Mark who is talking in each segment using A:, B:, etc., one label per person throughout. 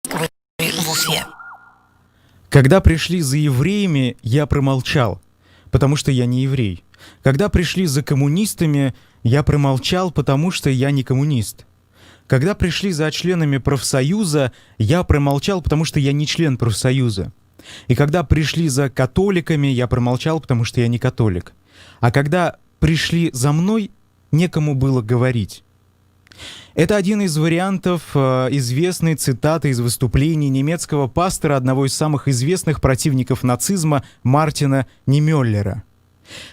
A: в Уфе.
B: Когда пришли за евреями, я промолчал, потому что я не еврей. Когда пришли за коммунистами, я промолчал, потому что я не коммунист. Когда пришли за членами профсоюза, я промолчал, потому что я не член профсоюза. И когда пришли за католиками, я промолчал, потому что я не католик. А когда пришли за мной, некому было говорить. Это один из вариантов известной цитаты из выступлений немецкого пастора, одного из самых известных противников нацизма, Мартина Нимеллера.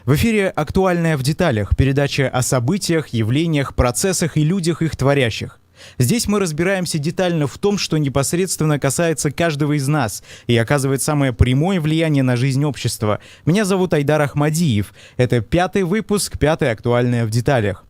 B: В эфире «Актуальное в деталях», передача о событиях, явлениях, процессах и людях, их творящих. Здесь мы разбираемся детально в том, что непосредственно касается каждого из нас и оказывает самое прямое влияние на жизнь общества. Меня зовут Айдар Ахмадиев. Это 5-й выпуск, 5-е «Актуальное в деталях».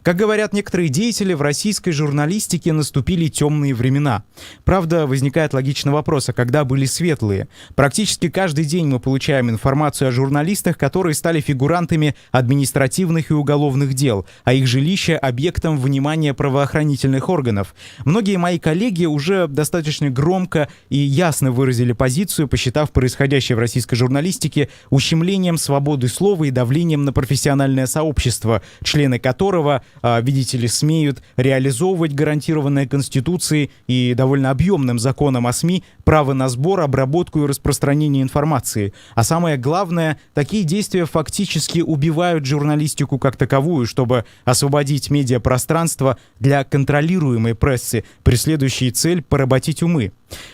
B: Как говорят некоторые деятели, в российской журналистике наступили темные времена. Правда, возникает логичный вопрос, а когда были светлые? Практически каждый день мы получаем информацию о журналистах, которые стали фигурантами административных и уголовных дел, а их жилища — объектом внимания правоохранительных органов. Многие мои коллеги уже достаточно громко и ясно выразили позицию, посчитав происходящее в российской журналистике ущемлением свободы слова и давлением на профессиональное сообщество, члены которого, видите ли, смеют реализовывать гарантированное Конституцией и довольно объемным законом о СМИ право на сбор, обработку и распространение информации. А самое главное, такие действия фактически убивают журналистику как таковую, чтобы освободить медиапространство для контролируемой прессы, преследующей цель поработить умы.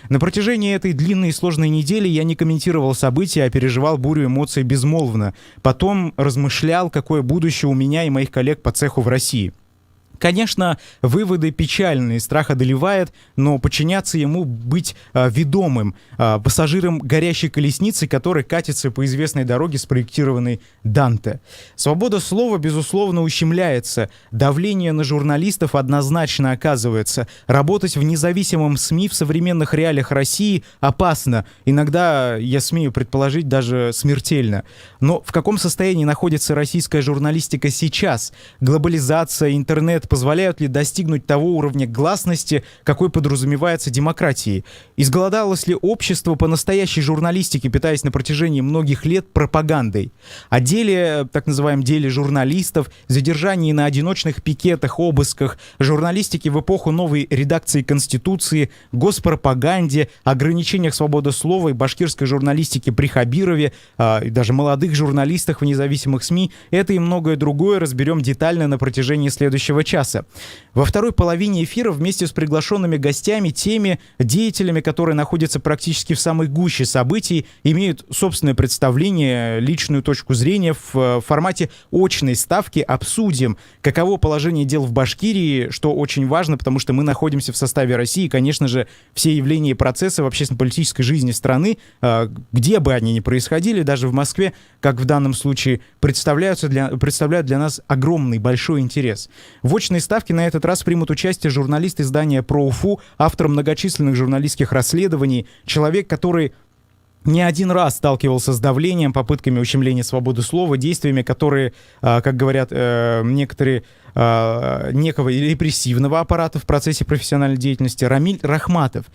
B: На протяжении этой длинной и сложной недели я не комментировал события, а переживал бурю эмоций безмолвно. Потом размышлял, какое будущее у меня и моих коллег по цеху в России. Конечно, выводы печальные, страх одолевает, но подчиняться ему, быть ведомым, пассажиром горящей колесницы, которая катится по известной дороге, спроектированной Данте. Свобода слова, безусловно, ущемляется. Давление на журналистов однозначно оказывается. Работать в независимом СМИ в современных реалиях России опасно. Иногда, я смею предположить, даже смертельно. Но в каком состоянии находится российская журналистика сейчас? Глобализация, интернет позволяют ли достигнуть того уровня гласности, какой подразумевается демократией? Изголодалось ли общество по настоящей журналистике, питаясь на протяжении многих лет пропагандой? О деле, так называемом деле журналистов, задержании на одиночных пикетах, обысках, журналистике в эпоху новой редакции Конституции, госпропаганде, ограничениях свободы слова и башкирской журналистике при Хабирове, и даже молодых журналистах в независимых СМИ, это и многое другое разберем детально на протяжении следующего часа. Во второй половине эфира вместе с приглашенными гостями, теми деятелями, которые находятся практически в самой гуще событий, имеют собственное представление, личную точку зрения, в формате очной ставки обсудим, каково положение дел в Башкирии, что очень важно, потому что мы находимся в составе России, и, конечно же, все явления и процессы в общественно-политической жизни страны, где бы они ни происходили, даже в Москве, как в данном случае, представляют для нас огромный, большой интерес. В очной ставке на этот раз примут участие журналист издания «Про Уфу», автор многочисленных журналистских расследований, человек, который не один раз сталкивался с давлением, попытками ущемления свободы слова, действиями, которые, как говорят некоторые, некого репрессивного аппарата в процессе профессиональной деятельности, Рамиль Рахматов.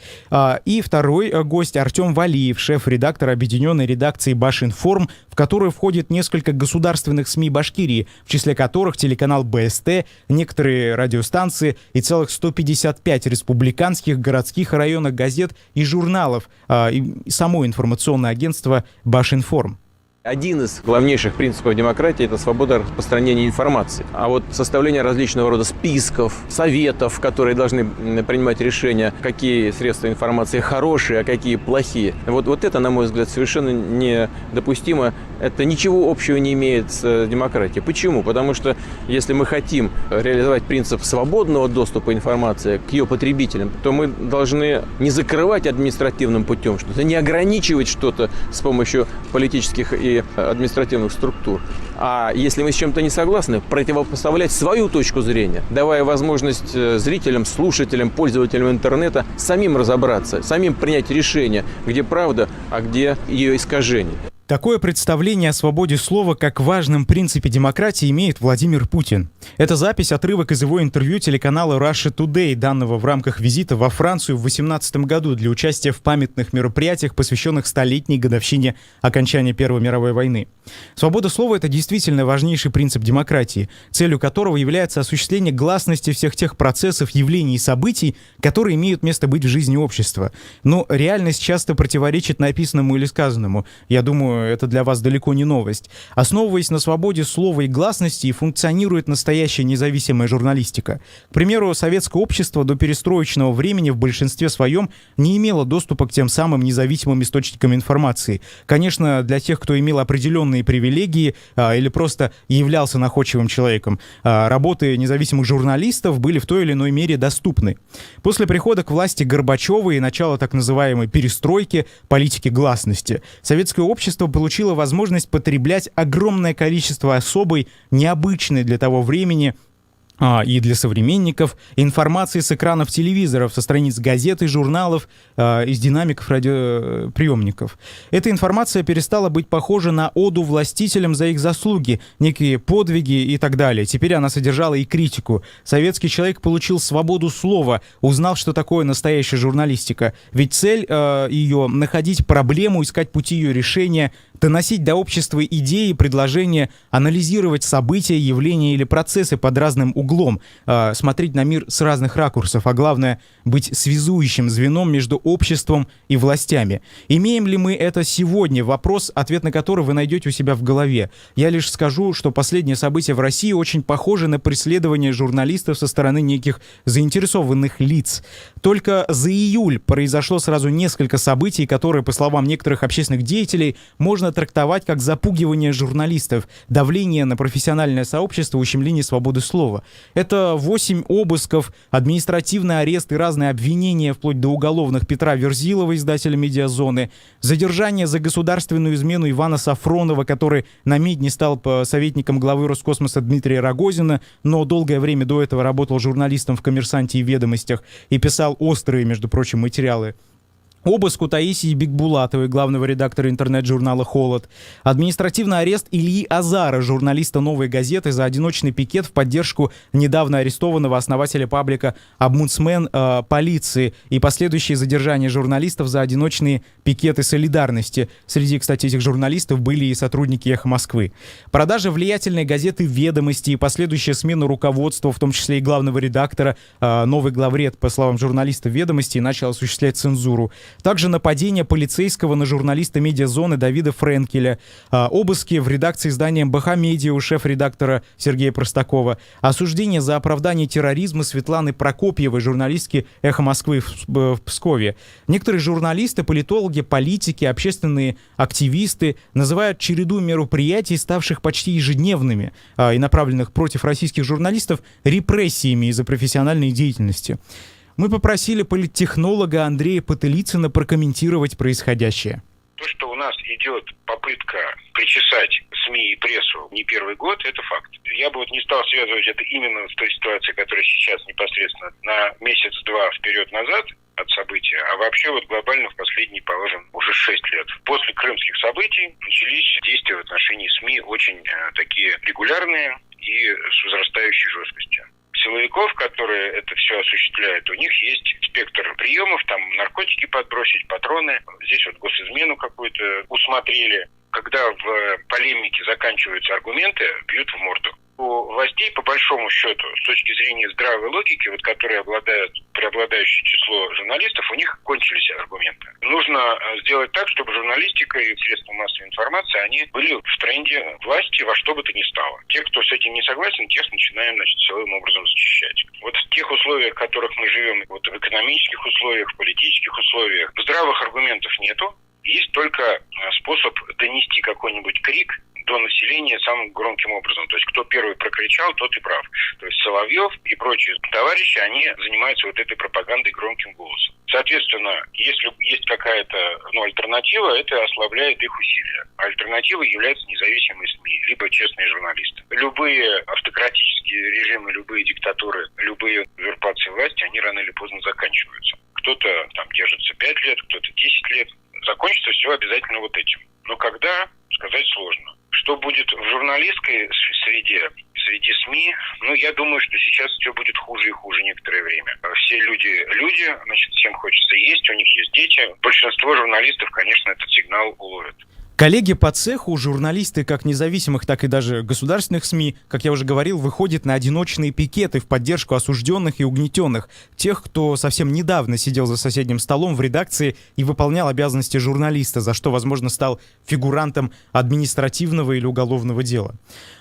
B: И второй гость Артем Валиев, шеф-редактор объединенной редакции «Башинформ», в которую входит несколько государственных СМИ Башкирии, в числе которых телеканал БСТ, некоторые радиостанции и целых 155 республиканских, городских и районных газет и журналов, и само информационное агентство «Башинформ».
C: Один из главнейших принципов демократии – это свобода распространения информации. А вот составление различного рода списков, советов, которые должны принимать решения, какие средства информации хорошие, а какие плохие. Вот это, на мой взгляд, совершенно недопустимо. Это ничего общего не имеет с демократией. Почему? Потому что если мы хотим реализовать принцип свободного доступа информации к ее потребителям, то мы должны не закрывать административным путем что-то, не ограничивать что-то с помощью политических и административных структур. А если мы с чем-то не согласны, противопоставлять свою точку зрения, давая возможность зрителям, слушателям, пользователям интернета самим разобраться, самим принять решение, где правда, а где ее искажение.
B: Такое представление о свободе слова как важном принципе демократии имеет Владимир Путин. Это запись, отрывок из его интервью телеканала Russia Today, данного в рамках визита во Францию в 2018 году для участия в памятных мероприятиях, посвященных столетней годовщине окончания Первой мировой войны. Свобода слова — это действительно важнейший принцип демократии, целью которого является осуществление гласности всех тех процессов, явлений и событий, которые имеют место быть в жизни общества. Но реальность часто противоречит написанному или сказанному. Я думаю, это для вас далеко не новость. Основываясь на свободе слова и гласности, функционирует настоящая независимая журналистика. К примеру, советское общество до перестроечного времени в большинстве своем не имело доступа к тем самым независимым источникам информации. Конечно, для тех, кто имел определенные привилегии или просто являлся находчивым человеком, работы независимых журналистов были в той или иной мере доступны. После прихода к власти Горбачева и начала так называемой перестройки, политики гласности, советское общество получило возможность потреблять огромное количество особой, необычной для того времени и для современников информации с экранов телевизоров, со страниц газет и журналов, из динамиков радиоприемников. Эта информация перестала быть похожа на оду властителям за их заслуги, некие подвиги и так далее. Теперь она содержала и критику. Советский человек получил свободу слова, узнал, что такое настоящая журналистика. Ведь цель ее — находить проблему, искать пути ее решения, доносить до общества идеи, предложения, анализировать события, явления или процессы под разным углом, смотреть на мир с разных ракурсов, а главное — быть связующим звеном между обществом и властями. Имеем ли мы это сегодня? Вопрос, ответ на который вы найдете у себя в голове. Я лишь скажу, что последние события в России очень похожи на преследование журналистов со стороны неких заинтересованных лиц. Только за июль произошло сразу несколько событий, которые, по словам некоторых общественных деятелей, можно трактовать как запугивание журналистов, давление на профессиональное сообщество, ущемление свободы слова. Это 8 обысков, административный арест и разные обвинения, вплоть до уголовных, Петра Верзилова, издателя «Медиазоны», задержание за государственную измену Ивана Сафронова, который на Медне стал советником главы Роскосмоса Дмитрия Рогозина, но долгое время до этого работал журналистом в «Коммерсанте» и «Ведомостях» и писал острые, между прочим, материалы. Обыск у Таисии Бекбулатовой, главного редактора интернет-журнала «Холод». Административный арест Ильи Азара, журналиста «Новой газеты», за одиночный пикет в поддержку недавно арестованного основателя паблика «Омбудсмен» полиции и последующее задержание журналистов за одиночные пикеты солидарности. Среди, кстати, этих журналистов были и сотрудники «Эхо Москвы». Продажа влиятельной газеты «Ведомости» и последующая смена руководства, в том числе и главного редактора. Новый главред, по словам журналиста «Ведомости», начал осуществлять цензуру. Также нападение полицейского на журналиста «Медиазоны» Давида Френкеля, обыски в редакции издания «БХ-медиа» у шеф-редактора Сергея Простакова, осуждение за оправдание терроризма Светланы Прокопьевой, журналистки «Эхо Москвы» в Пскове. Некоторые журналисты, политологи, политики, общественные активисты называют череду мероприятий, ставших почти ежедневными и направленных против российских журналистов, репрессиями из-за профессиональной деятельности. Мы попросили политтехнолога Андрея Потылицына прокомментировать происходящее.
A: То, что у нас идет попытка причесать СМИ и прессу не первый год, это факт. Я бы не стал связывать это именно с той ситуацией, которая сейчас непосредственно на месяц-два вперед-назад от события, а вообще глобально в последние, положим, уже 6 лет. После крымских событий начались действия в отношении СМИ очень такие регулярные и с возрастающей жесткостью. Силовиков, которые это все осуществляют, у них есть спектр приемов, там наркотики подбросить, патроны, здесь госизмену какую-то усмотрели. Когда в полемике заканчиваются аргументы, бьют в морду. У властей, по большому счету, с точки зрения здравой логики, которые обладают преобладающее число журналистов, у них кончились аргументы. Нужно сделать так, чтобы журналистика и средства массовой информации, они были в тренде власти во что бы то ни стало. Те, кто с этим не согласен, тех начинаем, силовым образом зачищать. В тех условиях, в которых мы живем, в экономических условиях, в политических условиях, здравых аргументов нету. Есть только способ донести какой-нибудь крик до населения самым громким образом. То есть, кто первый прокричал, тот и прав. То есть, Соловьев и прочие товарищи, они занимаются этой пропагандой громким голосом. Соответственно, если есть какая-то альтернатива, это ослабляет их усилия. Альтернативой являются независимые СМИ, либо честные журналисты. Любые автократические режимы, любые диктатуры, любые узурпации власти, они рано или поздно заканчиваются. Кто-то держится 5 лет, кто-то 10 лет. Закончится все обязательно этим. Но когда журналистской среде, среди СМИ, я думаю, что сейчас все будет хуже и хуже некоторое время. Все люди, значит, всем хочется есть, у них есть дети. Большинство журналистов, конечно, этот сигнал уловят.
B: Коллеги по цеху, журналисты как независимых, так и даже государственных СМИ, как я уже говорил, выходят на одиночные пикеты в поддержку осужденных и угнетенных, тех, кто совсем недавно сидел за соседним столом в редакции и выполнял обязанности журналиста, за что, возможно, стал фигурантом административного или уголовного дела.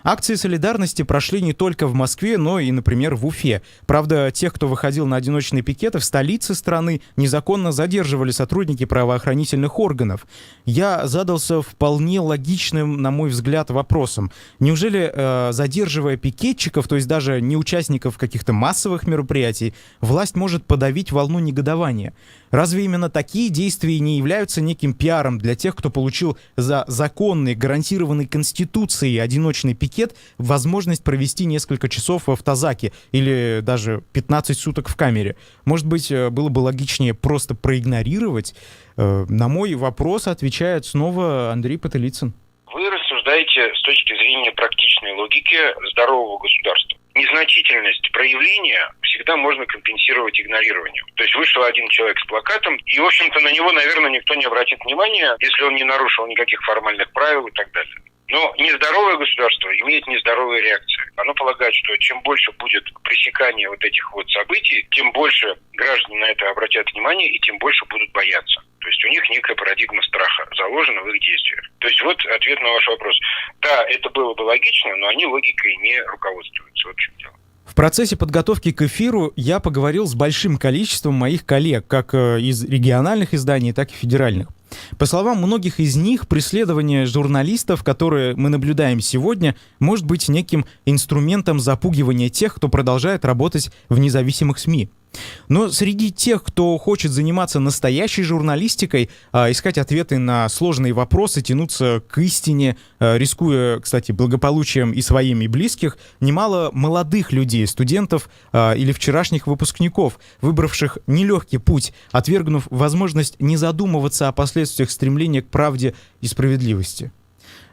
B: Акции солидарности прошли не только в Москве, но и, например, в Уфе. Правда, тех, кто выходил на одиночные пикеты в столице страны, незаконно задерживали сотрудники правоохранительных органов. Я задался вполне логичным, на мой взгляд, вопросом. Неужели, задерживая пикетчиков, то есть даже не участников каких-то массовых мероприятий, власть может подавить волну негодования? Разве именно такие действия не являются неким пиаром для тех, кто получил за законный, гарантированный Конституцией одиночный пикет возможность провести несколько часов в автозаке или даже 15 суток в камере? Может быть, было бы логичнее просто проигнорировать? На мой вопрос отвечает снова Андрей Потылицын.
A: Вы рассуждаете с точки зрения практичной логики здорового государства. Незначительность проявления всегда можно компенсировать игнорированием. То есть вышел один человек с плакатом, и, в общем-то, на него, наверное, никто не обратит внимания, если он не нарушил никаких формальных правил и так далее. Но нездоровое государство имеет нездоровые реакции. Оно полагает, что чем больше будет пресекания вот этих вот событий, тем больше граждане на это обратят внимание и тем больше будут бояться. То есть у них некая парадигма страха заложена в их действиях. То есть вот ответ на ваш вопрос. Да, это было бы логично, но они логикой не руководствуются. Вот в чем дело.
B: В процессе подготовки к эфиру я поговорил с большим количеством моих коллег, как из региональных изданий, так и федеральных. По словам многих из них, преследование журналистов, которые мы наблюдаем сегодня, может быть неким инструментом запугивания тех, кто продолжает работать в независимых СМИ. Но среди тех, кто хочет заниматься настоящей журналистикой, искать ответы на сложные вопросы, тянуться к истине, рискуя, кстати, благополучием и своим, и близких, немало молодых людей, студентов или вчерашних выпускников, выбравших нелегкий путь, отвергнув возможность не задумываться о последствиях стремления к правде и справедливости.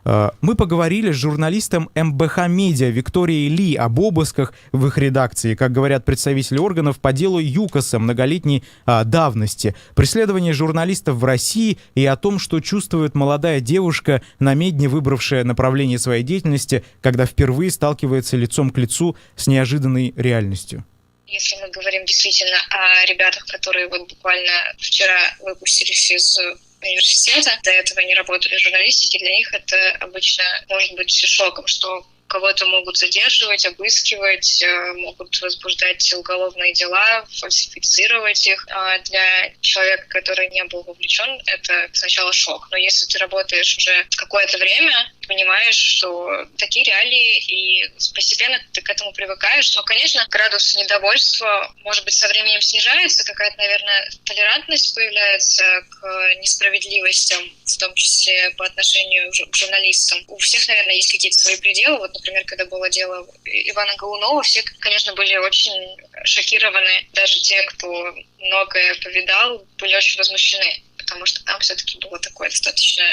B: Мы поговорили с журналистом МБХ Медиа Викторией Ли об обысках в их редакции, как говорят представители органов, по делу ЮКОСа многолетней давности, преследование журналистов в России и о том, что чувствует молодая девушка, на Медне выбравшая направление своей деятельности, когда впервые сталкивается лицом к лицу с неожиданной реальностью.
D: Если мы говорим действительно о ребятах, которые вот буквально вчера выпустились из университета, до этого не работали в журналистике, для них это обычно может быть шоком, что кого-то могут задерживать, обыскивать, могут возбуждать уголовные дела, фальсифицировать их. А для человека, который не был вовлечен, это сначала шок. Но если ты работаешь уже какое-то время, понимаешь, что такие реалии, и постепенно ты к этому привыкаешь. Но, конечно, градус недовольства, может быть, со временем снижается, какая-то, наверное, толерантность появляется к несправедливостям, в том числе по отношению к журналистам. У всех, наверное, есть какие-то свои пределы. Вот, например, когда было дело Ивана Голунова, все, конечно, были очень шокированы. Даже те, кто многое повидал, были очень возмущены, потому что там все-таки было такое достаточно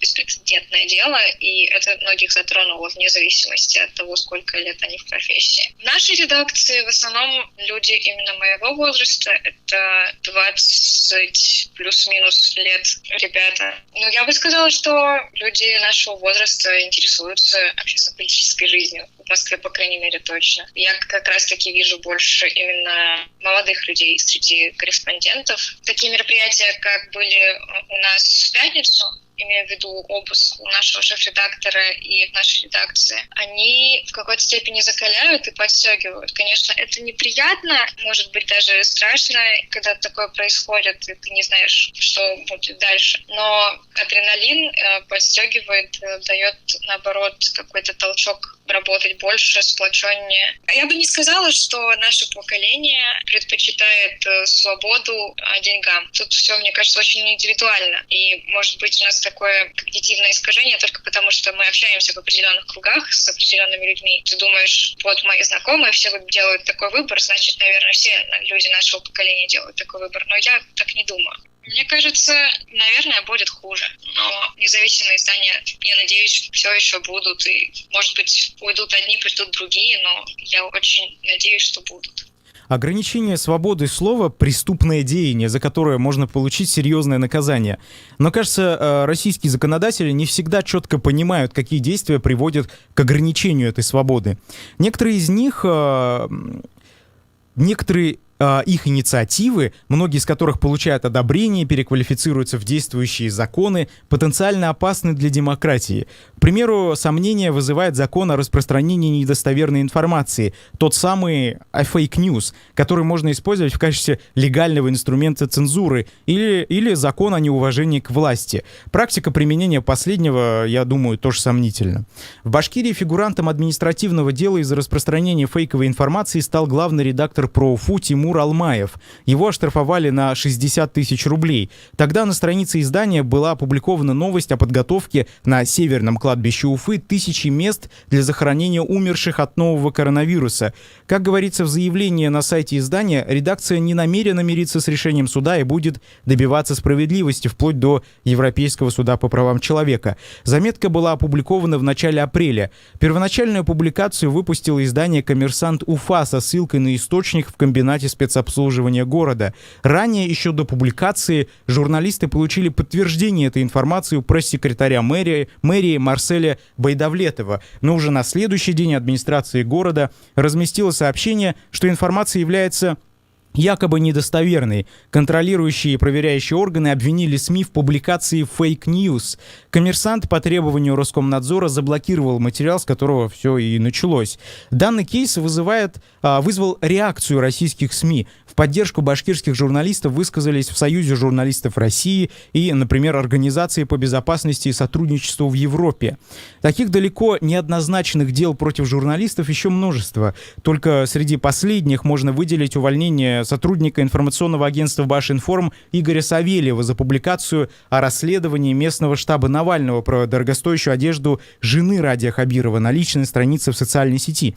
D: беспрецедентное дело, и это многих затронуло вне зависимости от того, сколько лет они в профессии. В нашей редакции в основном люди именно моего возраста, это 20 плюс-минус лет ребята. Но я бы сказала, что люди нашего возраста интересуются общественно-политической жизнью. В Москве, по крайней мере, точно. Я как раз-таки вижу больше именно молодых людей среди корреспондентов. Такие мероприятия, как были у нас в пятницу, имею в виду обыск у нашего шеф-редактора и в нашей редакции, они в какой-то степени закаляют и подстегивают. Конечно, это неприятно, может быть, даже страшно, когда такое происходит, и ты не знаешь, что будет дальше. Но адреналин подстегивает, дает, наоборот, какой-то толчок работать больше, сплоченнее. Я бы не сказала, что наше поколение предпочитает свободу деньгам. Тут все, мне кажется, очень индивидуально. И, может быть, у нас такое когнитивное искажение только потому, что мы общаемся в определенных кругах с определенными людьми. Ты думаешь, вот мои знакомые все делают такой выбор, значит, наверное, все люди нашего поколения делают такой выбор. Но я так не думаю. Мне кажется, наверное, будет хуже. но независимые издания, я надеюсь, все еще будут, и, может быть, уйдут одни, придут другие, но я очень надеюсь, что будут.
B: Ограничение свободы слова — преступное деяние, за которое можно получить серьезное наказание. Но, кажется, российские законодатели не всегда четко понимают, какие действия приводят к ограничению этой свободы. Некоторые из них, их инициативы, многие из которых получают одобрение, переквалифицируются в действующие законы, потенциально опасны для демократии. К примеру, сомнения вызывает закон о распространении недостоверной информации, тот самый fake news, который можно использовать в качестве легального инструмента цензуры, или закон о неуважении к власти. Практика применения последнего, я думаю, тоже сомнительна. В Башкирии фигурантом административного дела из-за распространения фейковой информации стал главный редактор ПроУФУ Тимур Алмаев. Его оштрафовали на 60 тысяч рублей. Тогда на странице издания была опубликована новость о подготовке на северном кладбище Уфы 1000 мест для захоронения умерших от нового коронавируса. Как говорится в заявлении на сайте издания, редакция не намерена мириться с решением суда и будет добиваться справедливости вплоть до Европейского суда по правам человека. Заметка была опубликована в начале апреля. Первоначальную публикацию выпустило издание «Коммерсант Уфа» со ссылкой на источник в комбинате спецобслуживания города. Ранее, еще до публикации, журналисты получили подтверждение этой информации у пресс-секретаря мэрии Марселя Байдавлетова. Но уже на следующий день администрация города разместила сообщение, что информация является якобы недостоверной. Контролирующие и проверяющие органы обвинили СМИ в публикации фейк-ньюс. «Коммерсант» по требованию Роскомнадзора заблокировал материал, с которого все и началось. Данный кейс вызвал реакцию российских СМИ. В поддержку башкирских журналистов высказались в Союзе журналистов России и, например, Организации по безопасности и сотрудничеству в Европе. Таких далеко неоднозначных дел против журналистов еще множество. Только среди последних можно выделить увольнение сотрудника информационного агентства «Башинформ» Игоря Савельева за публикацию о расследовании местного штаба Навального про дорогостоящую одежду жены Радия Хабирова на личной странице в социальной сети.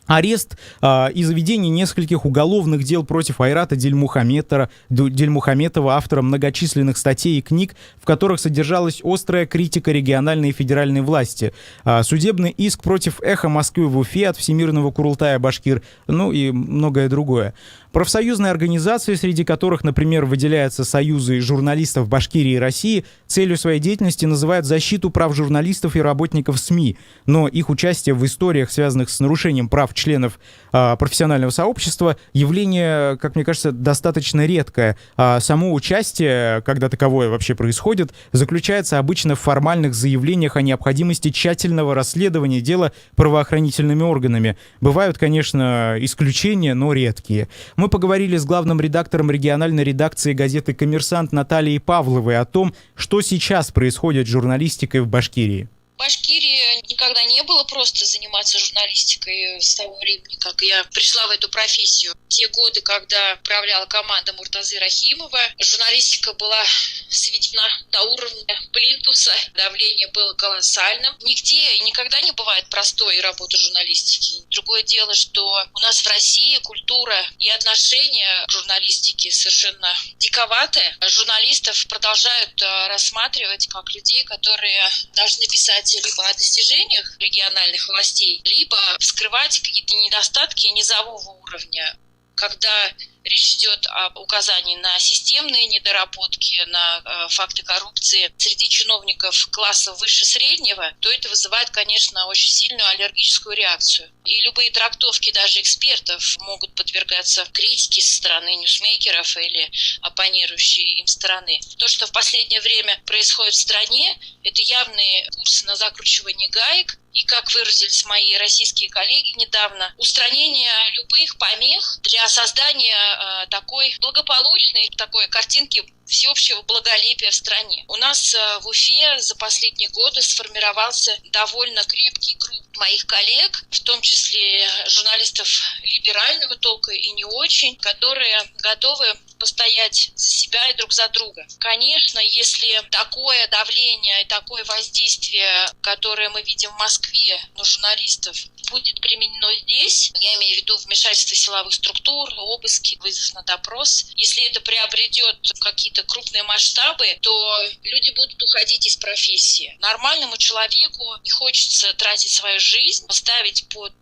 B: Арест и заведение нескольких уголовных дел против Айрата Дильмухаметова, автора многочисленных статей и книг, в которых содержалась острая критика региональной и федеральной власти. Судебный иск против «Эхо Москвы» в Уфе от Всемирного Курултая Башкир, ну и многое другое. Профсоюзные организации, среди которых, например, выделяются союзы журналистов Башкирии и России, целью своей деятельности называют защиту прав журналистов и работников СМИ. Но их участие в историях, связанных с нарушением прав членов профессионального сообщества, явление, как мне кажется, достаточно редкое. Само участие, когда таковое вообще происходит, заключается обычно в формальных заявлениях о необходимости тщательного расследования дела правоохранительными органами. Бывают, конечно, исключения, но редкие. Мы поговорили с главным редактором региональной редакции газеты «Коммерсант» Натальей Павловой о том, что сейчас происходит с журналистикой в Башкирии.
E: В Башкирии никогда не было просто заниматься журналистикой с того времени, как я пришла в эту профессию. Те годы, когда управляла команда Муртазы Рахимова, журналистика была сведена до уровня плинтуса, давление было колоссальным. Нигде и никогда не бывает простой работы журналистики. Другое дело, что у нас в России культура и отношение к журналистике совершенно диковатые. Журналистов продолжают рассматривать как людей, которые должны писать либо о достижениях региональных властей, либо скрывать какие-то недостатки низового уровня. Когда речь идет об указании на системные недоработки, на факты коррупции среди чиновников класса выше среднего, то это вызывает, конечно, очень сильную аллергическую реакцию. И любые трактовки даже экспертов могут подвергаться критике со стороны ньюсмейкеров или оппонирующей им стороны. То, что в последнее время происходит в стране, это явный курс на закручивание гаек. И, как выразились мои российские коллеги недавно, устранение любых помех для создания такой благополучной такой картинки всеобщего благолепия в стране. У нас в Уфе за последние годы сформировался довольно крепкий круг моих коллег, в том числе журналистов либерального толка и не очень, которые готовы постоять за себя и друг за друга. Конечно, если такое давление и такое воздействие, которое мы видим в Москве на журналистов, будет применено здесь, я имею в виду вмешательство силовых структур, обыски, вызов на допрос, если это приобретет какие-то крупные масштабы, то люди будут уходить из профессии. Нормальному человеку не хочется тратить свою жизнь, ставить под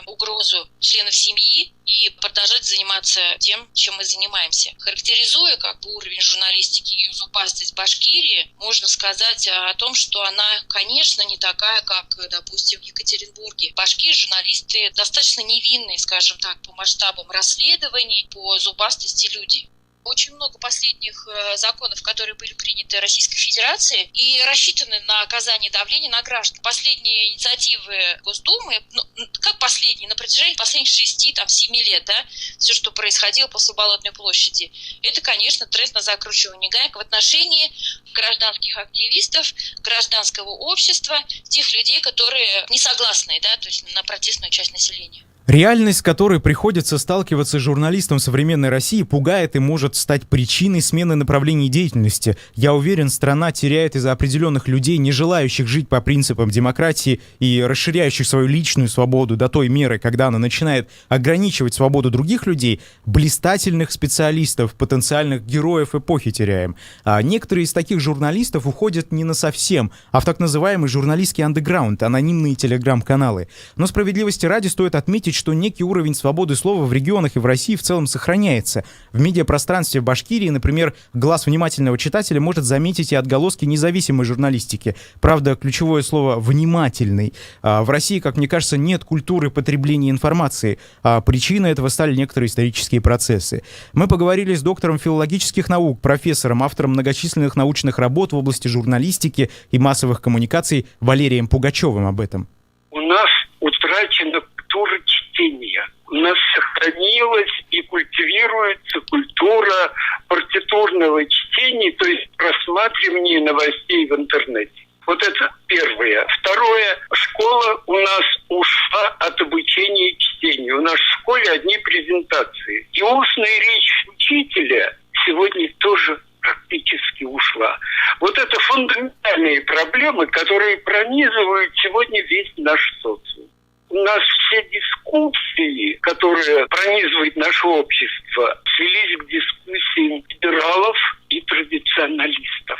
E: угрозу членов семьи и продолжать заниматься тем, чем мы занимаемся. Характеризуя уровень журналистики и зубастость Башкирии, можно сказать о том, что она, конечно, не такая, как, допустим, в Екатеринбурге. В Башкирии журналисты достаточно невинные, скажем так, по масштабам расследований, по зубастости люди. Очень много последних законов, которые были приняты Российской Федерацией и рассчитаны на оказание давления на граждан. Последние инициативы Госдумы, на протяжении последних 6-7 лет, все, что происходило после Болотной площади, это, конечно, тренд на закручивание гаек в отношении гражданских активистов, гражданского общества, тех людей, которые не согласны, то есть на протестную часть населения.
B: Реальность, с которой приходится сталкиваться журналистам современной России, пугает и может стать причиной смены направлений деятельности. Я уверен, страна теряет из-за определенных людей, не желающих жить по принципам демократии и расширяющих свою личную свободу до той меры, когда она начинает ограничивать свободу других людей, блистательных специалистов, потенциальных героев эпохи теряем. А некоторые из таких журналистов уходят не насовсем, а в так называемый журналистский андеграунд, анонимные телеграм-каналы. Но справедливости ради стоит отметить, что некий уровень свободы слова в регионах и в России в целом сохраняется. В медиапространстве в Башкирии, например, глаз внимательного читателя может заметить и отголоски независимой журналистики. Правда, ключевое слово «внимательный». В России, как мне кажется, нет культуры потребления информации, а причиной этого стали некоторые исторические процессы. Мы поговорили с доктором филологических наук, профессором, автором многочисленных научных работ в области журналистики и массовых коммуникаций Валерием Пугачевым об этом.
F: У нас утрачена культура чтения. У нас сохранилась и культивируется культура партитурного чтения, то есть просматривания новостей в интернете. Вот это первое. Второе. Школа у нас ушла от обучения чтению. У нас в школе одни презентации. И устная речь учителя сегодня тоже практически ушла. Вот это фундаментальные проблемы, которые пронизывают сегодня весь наш социум. У нас все дискуссии, которые пронизывают наше общество, свелись к дискуссиям либералов и традиционалистов.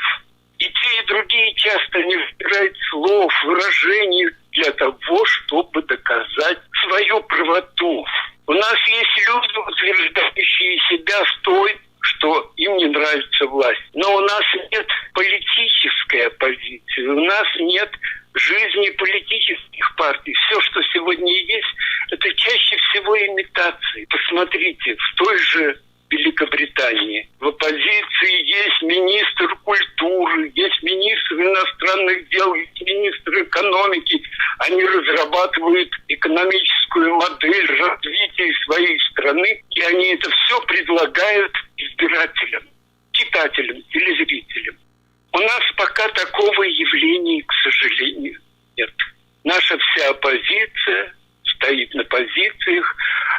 F: И те, и другие часто не выбирают слов, выражений для того, чтобы доказать свою правоту. У нас есть люди, утверждающие себя в той, что им не нравится власть. Но у нас нет политической оппозиции, у нас нет жизни политических партий. Все, что сегодня есть, это чаще всего имитации. Посмотрите, в той же Великобритании в оппозиции есть министр культуры, есть министр иностранных дел, есть министр экономики. Они разрабатывают экономическую модель развития своей страны, и они это все предлагают избирателям, читателям, телезрителям. У нас пока такого явления, к сожалению, нет. Наша вся оппозиция стоит на позициях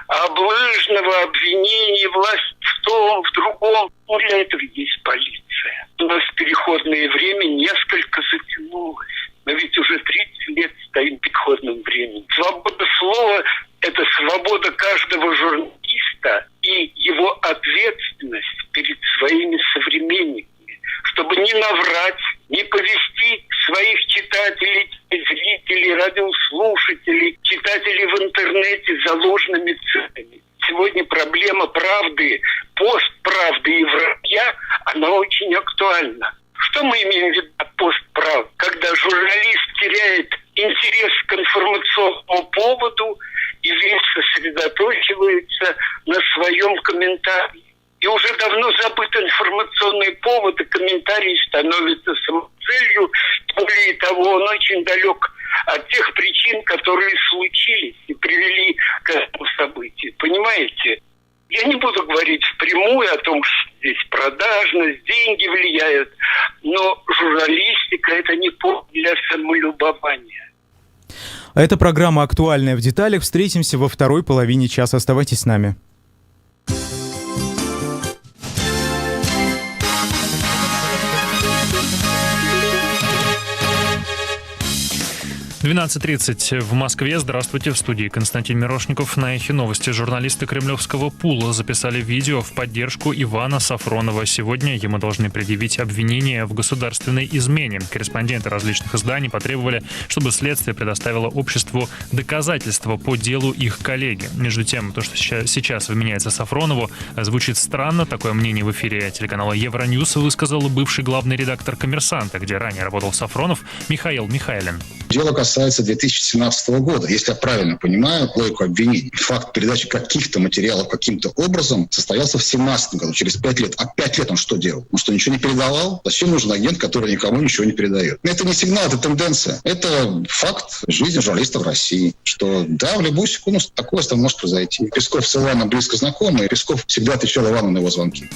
F: облыжного обвинения власти в том, в другом. Но для этого есть полиция. У нас переходное время несколько затянулось. Мы ведь уже 30 лет стоим в переходном времени. Свобода слова – это свобода каждого журналиста и его ответственность перед своими современниками, чтобы не наврать, не повести своих читателей, зрителей, радиослушателей, читателей в интернете за ложными целями. Сегодня проблема правды, постправды и вранья, она очень актуальна. Что мы имеем в виду под постправдой? Когда журналист теряет интерес к информационному поводу и весь сосредоточивается на своем комментарии. И уже давно забыт информационный повод, и комментарий становится самоцелью. Более того, он очень далек от тех причин, которые случились и привели к этому событию. Понимаете? Я не буду говорить впрямую о том, что здесь продажность, деньги влияют, но журналистика – это не повод для самолюбования.
B: Это программа «Актуальная в деталях». Встретимся во второй половине часа. Оставайтесь с нами.
G: 12:30 в Москве. Здравствуйте, в студии Константин Мирошников. На Эхе новости. Журналисты кремлевского пула записали видео в поддержку Ивана Сафронова. Сегодня ему должны предъявить обвинение в государственной измене. Корреспонденты различных изданий потребовали, чтобы следствие предоставило обществу доказательства по делу их коллеги. Между тем, то, что сейчас вменяется Сафронову, звучит странно. Такое мнение в эфире телеканала Евроньюз высказал бывший главный редактор «Коммерсанта», где ранее работал Сафронов, Михаил Михайлин.
H: Дело касается 2017 года. Если я правильно понимаю логику обвинений, факт передачи каких-то материалов каким-то образом состоялся в 2017 году, через 5 лет. А 5 лет он что делал? Он что, ничего не передавал? Зачем нужен агент, который никому ничего не передает? Это не сигнал, это тенденция. Это факт жизни журналистов в России. Что да, в любую секунду такое может произойти. Песков с Иваном близко знакомы, и Песков всегда отвечал Ивану на его звонки.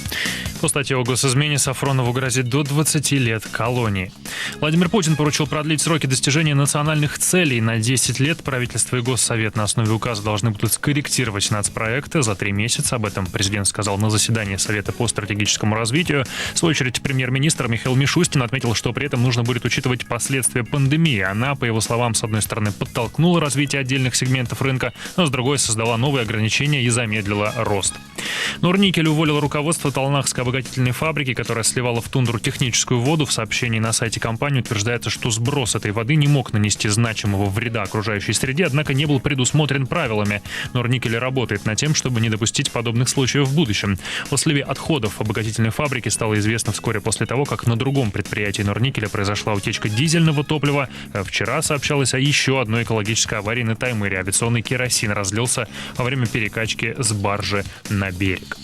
G: По статье о госизмене Сафронову грозит до 20 лет колонии. Владимир Путин поручил продлить сроки достижения национальных целей на 10 лет. Правительство и Госсовет на основе указа должны будут скорректировать нацпроекты за 3 месяца. Об этом президент сказал на заседании Совета по стратегическому развитию. В свою очередь, премьер-министр Михаил Мишустин отметил, что при этом нужно будет учитывать последствия пандемии. Она, по его словам, с одной стороны, подтолкнула развитие отдельных сегментов рынка, но с другой создала новые ограничения и замедлила рост. Норникель уволил руководство Талнахской обогатительной фабрики, которая сливала в тундру техническую воду. В сообщении на сайте компании утверждается, что сброс этой воды не мог нанести значимого вреда окружающей среде, однако не был предусмотрен правилами. Норникель работает над тем, чтобы не допустить подобных случаев в будущем. О сливе отходов обогатительной фабрики стало известно вскоре после того, как на другом предприятии Норникеля произошла утечка дизельного топлива. Вчера сообщалось о еще одной экологической аварии на Таймыре. Авиационный керосин разлился во время перекачки с баржи на берег.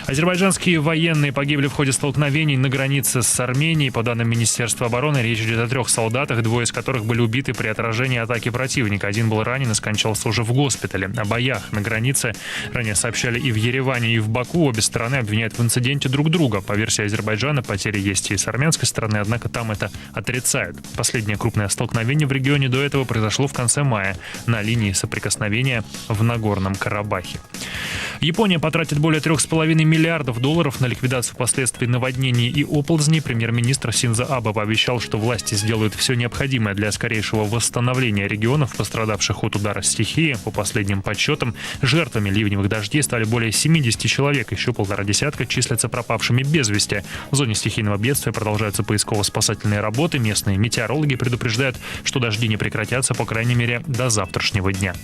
G: Азербайджанские военные погибли в ходе столкновений на границе с Арменией. По данным Министерства обороны, речь идет о 3 солдатах, 2 из которых были убиты при отражении атаки противника. 1 был ранен и скончался уже в госпитале. О боях на границе ранее сообщали и в Ереване, и в Баку. Обе стороны обвиняют в инциденте друг друга. По версии Азербайджана, потери есть и с армянской стороны, однако там это отрицают. Последнее крупное столкновение в регионе до этого произошло в конце мая на линии соприкосновения в Нагорном Карабахе. Япония потратит более $3,5 миллиардов на ликвидацию последствий наводнений и оползней. Премьер-министр Синдзо Абе пообещал, что власти сделают все необходимое для скорейшего восстановления регионов, пострадавших от удара стихии. По последним подсчетам, жертвами ливневых дождей стали более 70 человек, еще 150 числятся пропавшими без вести. В зоне стихийного бедствия продолжаются поисково-спасательные работы. Местные метеорологи предупреждают, что дожди не прекратятся, по крайней мере, до завтрашнего дня.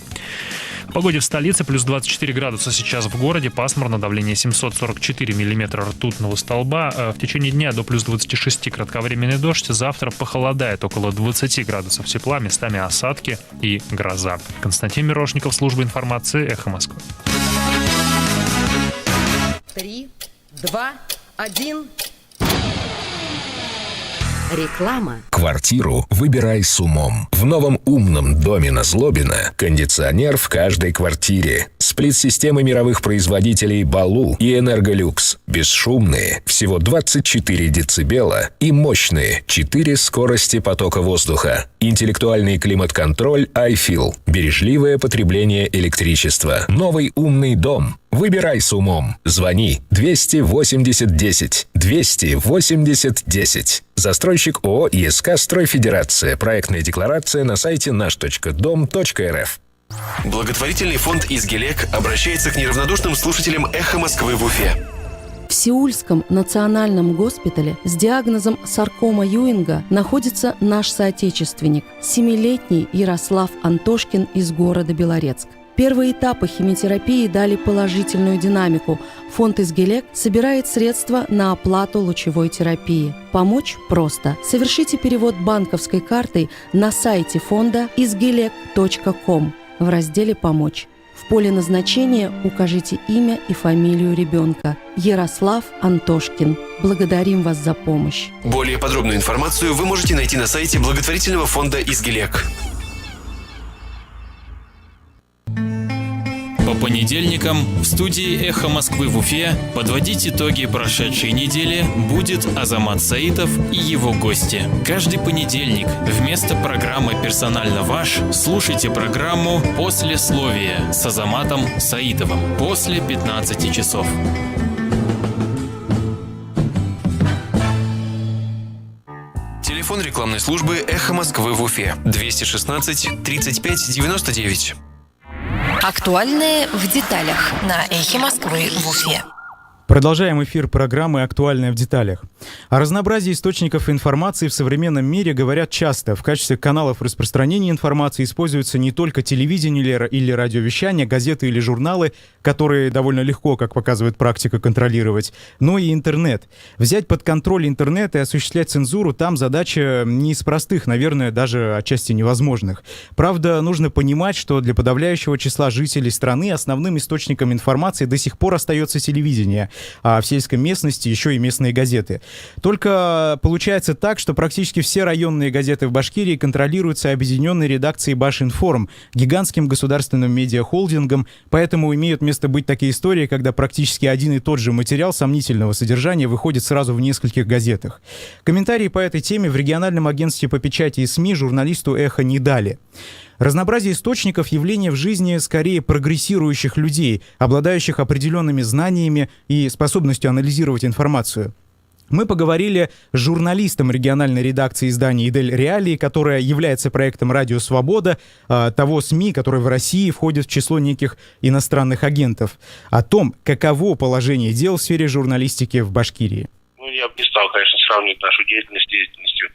G: О погоде в столице: плюс 24 градуса сейчас в городе, пасмурно, давление 744 миллиметра ртутного столба. В течение дня до плюс 26 кратковременный дождь. Завтра похолодает, около 20 градусов тепла, местами осадки и гроза. Константин Мирошников, служба информации, Эхо Москвы.
I: 3, 2, 1. Реклама.
J: Квартиру выбирай с умом. В новом умном доме на Злобина кондиционер в каждой квартире. Сплит-системы мировых производителей Балу и Энерголюкс. Бесшумные, всего 24 децибела, и мощные, 4 скорости потока воздуха. Интеллектуальный климат-контроль iFeel. Бережливое потребление электричества. Новый умный дом. Выбирай с умом. Звони 280 10. 280 10. Застройщик ООО «ИСК Стройфедерация». Проектная декларация на сайте наш.дом.рф.
K: Благотворительный фонд «Изгелек» обращается к неравнодушным слушателям «Эхо Москвы» в Уфе.
I: В Сеульском национальном госпитале с диагнозом саркома Юинга находится наш соотечественник, 7-летний Ярослав Антошкин из города Белорецк. Первые этапы химиотерапии дали положительную динамику. Фонд «Изгелек» собирает средства на оплату лучевой терапии. Помочь просто. Совершите перевод банковской картой на сайте фонда izgelek.com в разделе «Помочь». В поле назначения укажите имя и фамилию ребенка. Ярослав Антошкин. Благодарим вас за помощь.
K: Более подробную информацию вы можете найти на сайте благотворительного фонда «Изгелек».
G: По понедельникам в студии «Эхо Москвы» в Уфе подводить итоги прошедшей недели будет Азамат Саитов и его гости. Каждый понедельник вместо программы «Персонально ваш» слушайте программу «Послесловие» с Азаматом Саитовым после 15 часов.
K: Телефон рекламной службы «Эхо Москвы» в Уфе. 216 35 99.
L: Актуальное в деталях на «Эхе Москвы» в Уфе.
B: Продолжаем эфир программы «Актуальное в деталях». О разнообразии источников информации в современном мире говорят часто. В качестве каналов распространения информации используются не только телевидение или радиовещание, газеты или журналы, которые довольно легко, как показывает практика, контролировать, но и интернет. Взять под контроль интернет и осуществлять цензуру — там задача не из простых, наверное, даже отчасти невозможных. Правда, нужно понимать, что для подавляющего числа жителей страны основным источником информации до сих пор остается телевидение, а в сельской местности еще и местные газеты. Только получается так, что практически все районные газеты в Башкирии контролируются объединенной редакцией Башинформ, гигантским государственным медиахолдингом, поэтому имеют место быть такие истории, когда практически один и тот же материал сомнительного содержания выходит сразу в нескольких газетах. Комментарии по этой теме в региональном агентстве по печати и СМИ журналисту «Эхо» не дали. Разнообразие источников — явление в жизни скорее прогрессирующих людей, обладающих определенными знаниями и способностью анализировать информацию. Мы поговорили с журналистом региональной редакции издания «Идель Реалии», которая является проектом «Радио Свобода», того СМИ, который в России входит в число неких иностранных агентов, о том, каково положение дел в сфере журналистики в Башкирии.
A: Я бы не стал, конечно, сравнивать нашу деятельность с деятельностью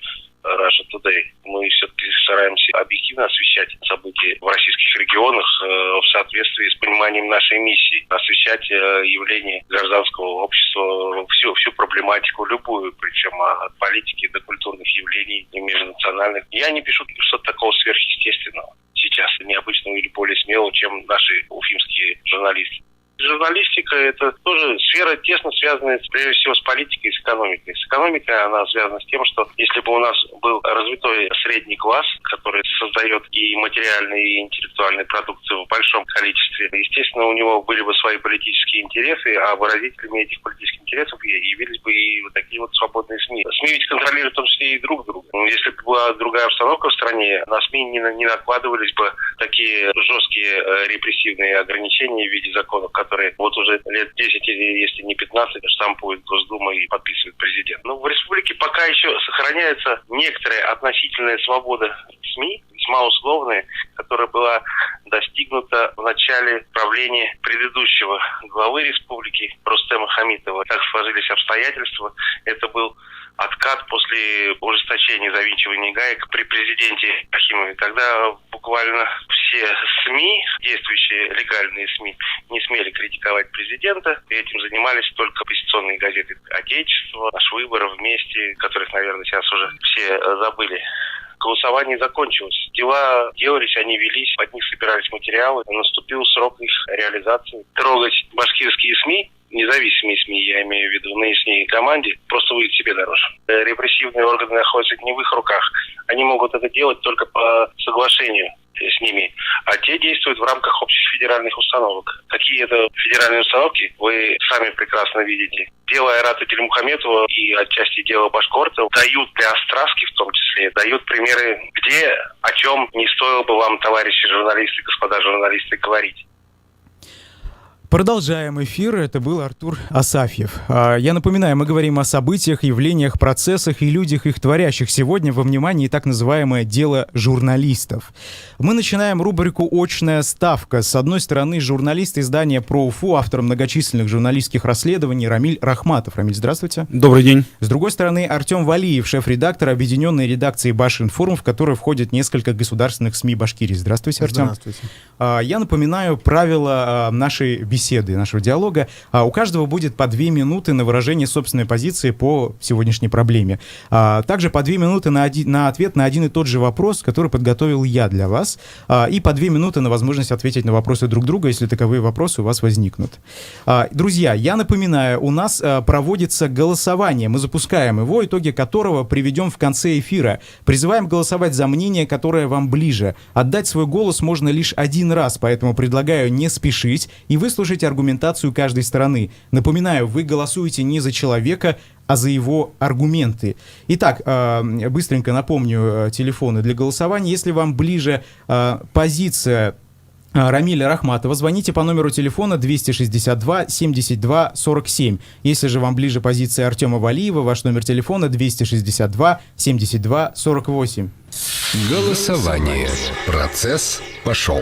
A: Russia Today. Мы все-таки стараемся объективно освещать события в российских регионах в соответствии с пониманием нашей миссии. Освещать явления гражданского общества, всю проблематику, любую, причем от политики до культурных явлений и межнациональных. Я не пишу что-то такого сверхъестественного сейчас, необычного или более смелого, чем наши уфимские журналисты. Журналистика — это тоже сфера, тесно связанная, прежде всего, с политикой и с экономикой. С экономикой она связана с тем, что если бы у нас был развитой средний класс, который создает и материальные, и интеллектуальные продукты в большом количестве, естественно, у него были бы свои политические интересы, а выразителями этих политических интересов явились бы и вот такие вот свободные СМИ. СМИ ведь контролируют в том числе и друг друга. Если бы была другая обстановка в стране, на СМИ не накладывались бы такие жесткие репрессивные ограничения в виде законов, которые вот уже лет 10, если не 15, штампует Госдума и подписывает президент. Но в республике пока еще сохраняется некоторая относительная свобода СМИ, весьма условная, которая была достигнута в начале правления предыдущего главы республики Рустема Хамитова. Так сложились обстоятельства. Это был откат после ужесточения завинчивания гаек при президенте Рахимове. Тогда буквально все СМИ, действующие легальные СМИ, не смели критиковать президента. И этим занимались только оппозиционные газеты «Отечество», «Наш выбор», «Вместе», которых, наверное, сейчас уже все забыли. Голосование закончилось. Дела делались, они велись, под них собирались материалы. Наступил срок их реализации. Трогать башкирские СМИ, независимые СМИ, я имею в виду, нынешней команде, просто выйдет себе дороже. Репрессивные органы находятся не в их руках. Они могут это делать только по соглашению с ними, а те действуют в рамках общих федеральных установок. Какие это федеральные установки, вы сами прекрасно видите. Дело Айрата Тельмухаметова и отчасти дело Башкортова дают для Остраски в том числе, дают примеры, где, о чем не стоило бы вам, товарищи журналисты, господа журналисты, говорить.
B: Продолжаем эфир. Это был Артур Асафьев. Я напоминаю, мы говорим о событиях, явлениях, процессах и людях, их творящих. Сегодня во внимании так называемое «Дело журналистов». Мы начинаем рубрику «Очная ставка». С одной стороны, журналист издания «Про Уфу», автор многочисленных журналистских расследований Рамиль Рахматов. Рамиль, здравствуйте.
M: Добрый день.
B: С другой стороны, Артем Валиев, шеф-редактор объединенной редакции Башинформ, в которой входят несколько государственных СМИ Башкирии. Здравствуйте, Артем.
M: Здравствуйте.
B: Я напоминаю правила нашей беседы, нашего диалога. У каждого будет по 2 минуты на выражение собственной позиции по сегодняшней проблеме. Также по 2 минуты на ответ на один и тот же вопрос, который подготовил я для вас. И по 2 минуты на возможность ответить на вопросы друг друга, если таковые вопросы у вас возникнут. Друзья, я напоминаю, у нас проводится голосование. Мы запускаем его, итоги которого приведем в конце эфира. Призываем голосовать за мнение, которое вам ближе. Отдать свой голос можно лишь один раз, поэтому предлагаю не спешить и выслушать аргументацию каждой стороны. Напоминаю, вы голосуете не за человека, а за его аргументы. Итак, быстренько напомню телефоны для голосования. Если вам ближе позиция Рамиля Рахматова. Звоните по номеру телефона 262 72 47. Если же вам ближе позиция Артема Валиева, ваш номер телефона 262 72 48.
J: Голосование. Процесс пошел.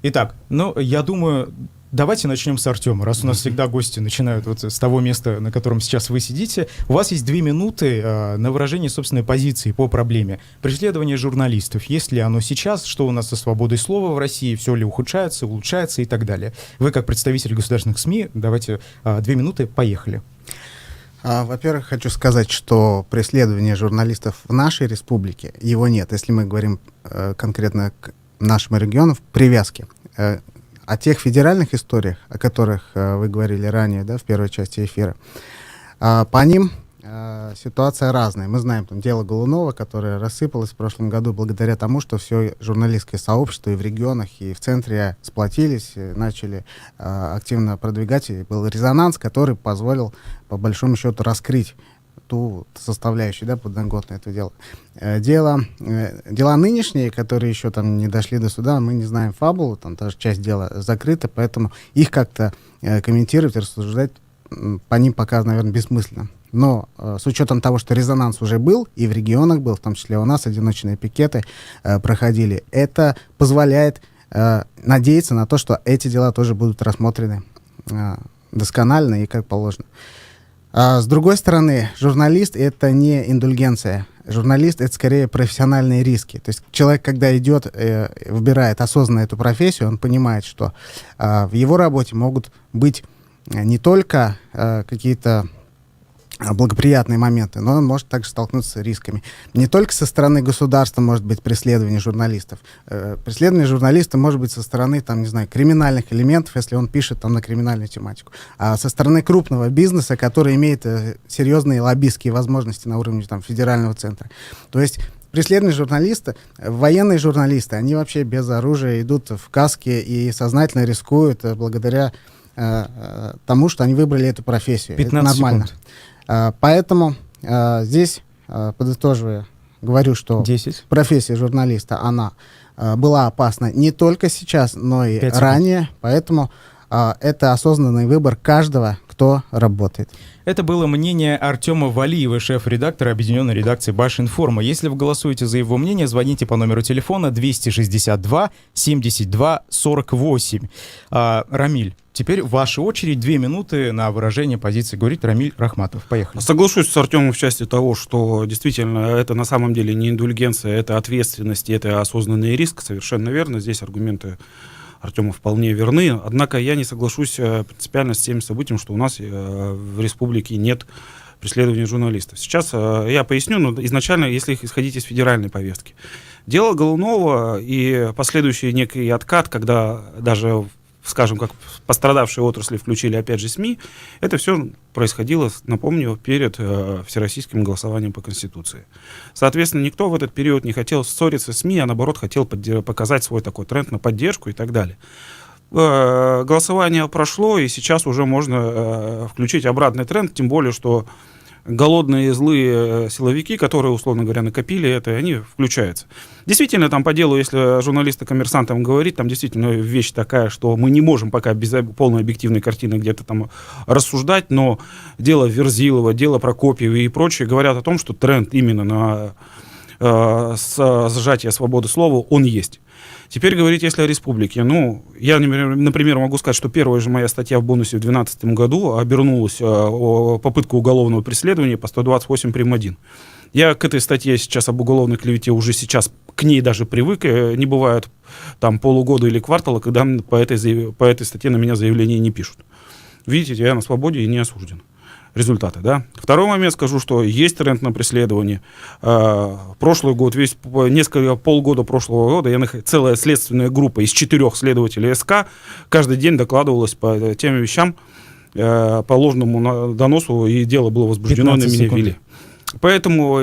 B: Итак, я думаю, давайте начнем с Артема. Раз у нас всегда гости начинают вот с того места, на котором сейчас вы сидите, у вас есть 2 минуты на выражение собственной позиции по проблеме. Преследование журналистов. Есть ли оно сейчас? Что у нас со свободой слова в России? Все ли ухудшается, улучшается и так далее? Вы, как представитель государственных СМИ, давайте 2 минуты, поехали.
M: Во-первых, хочу сказать, что преследование журналистов в нашей республике, его нет. Если мы говорим конкретно к нашему региону, в привязке. О тех федеральных историях, о которых вы говорили ранее, да, в первой части эфира, по ним ситуация разная. Мы знаем там дело Голунова, которое рассыпалось в прошлом году благодаря тому, что все журналистское сообщество и в регионах, и в центре сплотились, начали активно продвигать, и был резонанс, который позволил, по большому счету, раскрыть ту составляющую, да, подноготную это дело. Дела нынешние, которые еще там не дошли до суда, мы не знаем фабулу, там даже часть дела закрыта, поэтому их как-то комментировать, рассуждать по ним пока, наверное, бессмысленно. Но с учетом того, что резонанс уже был, и в регионах был, в том числе у нас одиночные пикеты проходили, это позволяет надеяться на то, что эти дела тоже будут рассмотрены досконально и как положено. С другой стороны, журналист — это не индульгенция. Журналист — это скорее профессиональные риски. То есть человек, когда идет, выбирает осознанно эту профессию, он понимает, что в его работе могут быть не только какие-то благоприятные моменты, но он может также столкнуться с рисками. Не только со стороны государства может быть преследование журналистов. Преследование журналиста может быть со стороны, там, не знаю, криминальных элементов, если он пишет там на криминальную тематику. А со стороны крупного бизнеса, который имеет серьезные лоббистские возможности на уровне там федерального центра. То есть преследование журналиста, военные журналисты, они вообще без оружия идут в каске и сознательно рискуют благодаря тому, что они выбрали эту профессию.
B: 15
M: Это нормально.
B: секунд.
M: Поэтому здесь, подытоживая, говорю, что
B: 10.
M: профессия журналиста, она была опасна не только сейчас, но и ранее. Поэтому это осознанный выбор каждого, кто работает.
B: Это было мнение Артема Валиева, шеф-редактора объединенной редакции Башинформа. Если вы голосуете за его мнение, звоните по номеру телефона 262 72 48. Рамиль, теперь ваша очередь, 2 минуты на выражение позиции, говорит Рамиль Рахматов. Поехали.
N: Соглашусь с Артемом в части того, что действительно это на самом деле не индульгенция, это ответственность, это осознанный риск. Совершенно верно. Здесь аргументы Артема вполне верны. Однако я не соглашусь принципиально с тем событием, что у нас в республике нет преследования журналистов. Сейчас я поясню, но изначально, если исходить из федеральной повестки. Дело Голунова и последующий некий откат, когда даже, скажем, как пострадавшие отрасли включили опять же СМИ, это все происходило, напомню, перед всероссийским голосованием по Конституции. Соответственно, никто в этот период не хотел ссориться с СМИ, а наоборот хотел показать свой такой тренд на поддержку и так далее. Голосование прошло, и сейчас уже можно включить обратный тренд, тем более, что голодные злые силовики, которые, условно говоря, накопили это, они включаются. Действительно, там по делу, если журналисты коммерсантам говорить, там действительно вещь такая, что мы не можем пока без полной объективной картины где-то там рассуждать, но дело Верзилова, дело Прокопьева и прочее говорят о том, что тренд именно на сжатие свободы слова, он есть. Теперь говорить, если о республике. Я, например, могу сказать, что первая же моя статья в бонусе в 2012 году обернулась попытку уголовного преследования по 128 прим.1. Я к этой статье сейчас об уголовной клевете уже сейчас к ней даже привык. Не бывает там полугода или квартала, когда по этой статье на меня заявления не пишут. Видите, я на свободе и не осужден. Результаты, да. Второй момент скажу, что есть тренд на преследование. Прошлый год, полгода прошлого года, целая следственная группа из 4 следователей СК каждый день докладывалась по тем вещам, по ложному доносу, и дело было возбуждено, на меня вели. Поэтому,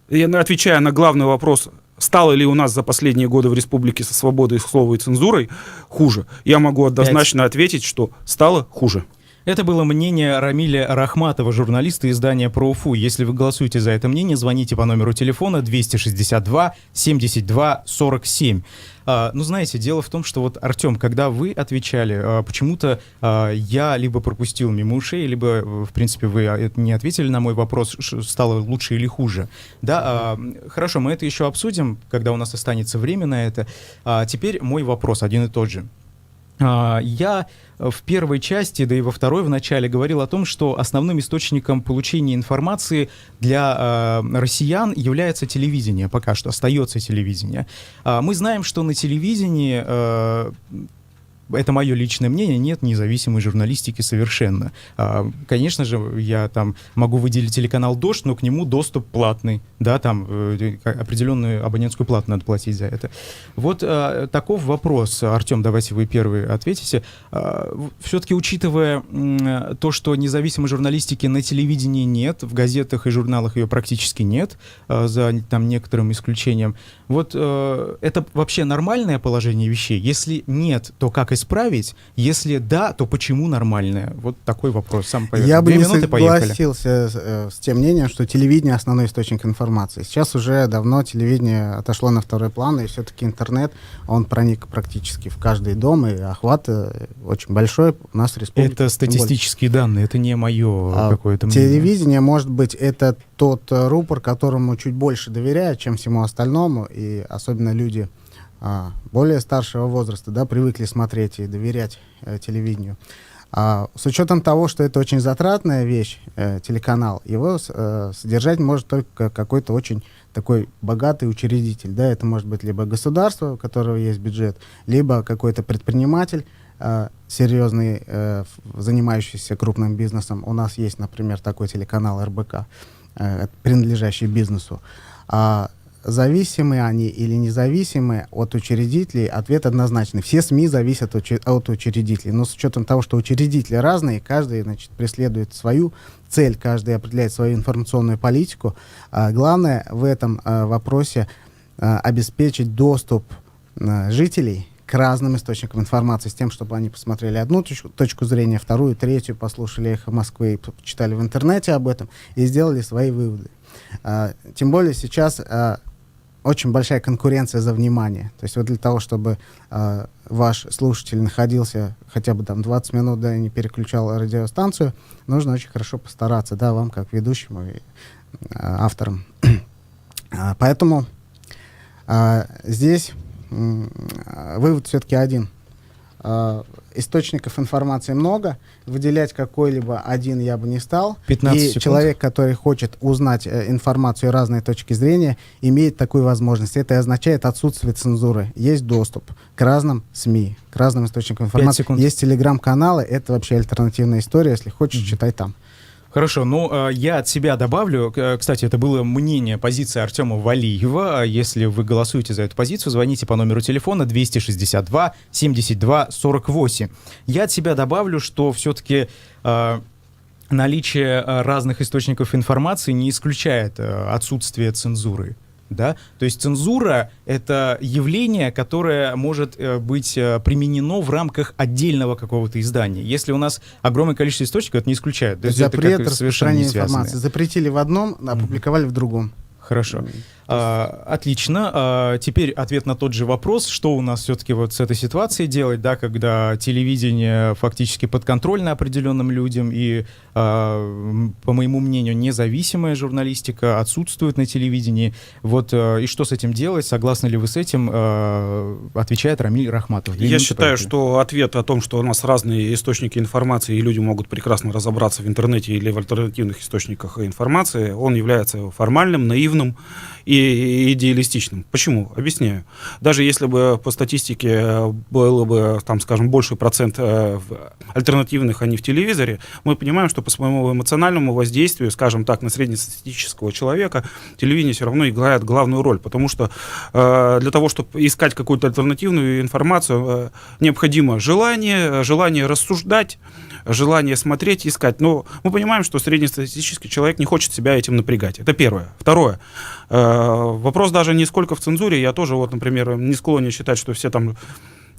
N: отвечая на главный вопрос, стало ли у нас за последние годы в республике со свободой слова и цензурой хуже, я могу однозначно ответить, что стало хуже.
B: Это было мнение Рамиля Рахматова, журналиста издания «Про Уфу». Если вы голосуете за это мнение, звоните по номеру телефона 262 72 47. Ну, знаете, дело в том, что вот, Артем, когда вы отвечали, почему-то я либо пропустил мимо ушей, либо, в принципе, вы не ответили на мой вопрос, стало лучше или хуже. Да, хорошо, мы это еще обсудим, когда у нас останется время на это. Теперь мой вопрос один и тот же. Я в первой части, да и во второй в начале говорил о том, что основным источником получения информации для россиян является телевидение, пока что остается телевидение. Мы знаем, что на телевидении, это мое личное мнение, нет независимой журналистики совершенно. Конечно же, я там могу выделить телеканал «Дождь», но к нему доступ платный, да, там определенную абонентскую плату надо платить за это. Вот таков вопрос. Артем, давайте вы первый ответите. Все-таки, учитывая то, что независимой журналистики на телевидении нет, в газетах и журналах ее практически нет, за там некоторым исключением, вот это вообще нормальное положение вещей? Если нет, то как исправить? Если да, то почему нормальное? Вот такой вопрос.
M: Я бы не согласился с тем мнением, что телевидение — основной источник информации. Сейчас уже давно телевидение отошло на второй план, и все-таки интернет, он проник практически в каждый дом, и охват очень большой у нас в республике.
B: Это статистические данные, это не мое какое-то мнение.
M: Телевидение, может быть, это тот рупор, которому чуть больше доверяют, чем всему остальному, и особенно люди более старшего возраста, да, привыкли смотреть и доверять телевидению. С учетом того, что это очень затратная вещь, телеканал, его содержать может только какой-то очень такой богатый учредитель. Да? Это может быть либо государство, у которого есть бюджет, либо какой-то предприниматель серьезный, занимающийся крупным бизнесом. У нас есть, например, такой телеканал РБК, принадлежащий бизнесу. Зависимые они или независимые от учредителей, ответ однозначный. Все СМИ зависят от учредителей. Но с учетом того, что учредители разные, каждый, значит, преследует свою цель, каждый определяет свою информационную политику. Главное в этом вопросе обеспечить доступ жителей к разным источникам информации, с тем, чтобы они посмотрели одну точку зрения, вторую, третью, послушали «Эхо Москвы», почитали в интернете об этом и сделали свои выводы. Тем более сейчас очень большая конкуренция за внимание. То есть вот для того, чтобы ваш слушатель находился хотя бы там 20 минут, да, и не переключал радиостанцию, нужно очень хорошо постараться, да, вам как ведущему и авторам. Поэтому здесь вывод все-таки один. Источников информации много, выделять какой-либо один я бы не стал.
B: 15 секунд.
M: Человек, который хочет узнать информацию разной точки зрения, имеет такую возможность. Это означает отсутствие цензуры. Есть доступ к разным СМИ, к разным источникам информации. Есть телеграм-каналы, это вообще альтернативная история, если хочешь, читай там.
B: Хорошо, ну, я от себя добавлю, кстати, это было мнение, позиция Артема Валиева. Если вы голосуете за эту позицию, звоните по номеру телефона 262 72 48. Я от себя добавлю, что все-таки наличие разных источников информации не исключает отсутствие цензуры. Да? То есть цензура — это явление, которое может быть применено в рамках отдельного какого-то издания. Если у нас огромное количество источников, это не исключает.
M: Запрет распространения информации. Запретили в одном, опубликовали в другом.
B: Хорошо. Отлично. Теперь ответ на тот же вопрос, что у нас все-таки вот с этой ситуацией делать, да, когда телевидение фактически подконтрольно определенным людям и, по моему мнению, независимая журналистика отсутствует на телевидении. Вот, и что с этим делать? Согласны ли вы с этим? Отвечает Рамиль Рахматов.
N: Я считаю, что ответ о том, что у нас разные источники информации, и люди могут прекрасно разобраться в интернете или в альтернативных источниках информации, он является формальным, наивным и идеалистичным. Почему? Объясняю. Даже если бы по статистике было бы, там, скажем, больший процент альтернативных, а не в телевизоре, мы понимаем, что по своему эмоциональному воздействию, скажем так, на среднестатистического человека телевидение все равно играет главную роль, потому что для того, чтобы искать какую-то альтернативную информацию, необходимо желание рассуждать, желание смотреть, искать. Но мы понимаем, что среднестатистический человек не хочет себя этим напрягать. Это первое. Второе. Вопрос даже не сколько в цензуре. Я тоже, вот, например, не склонен считать, что все там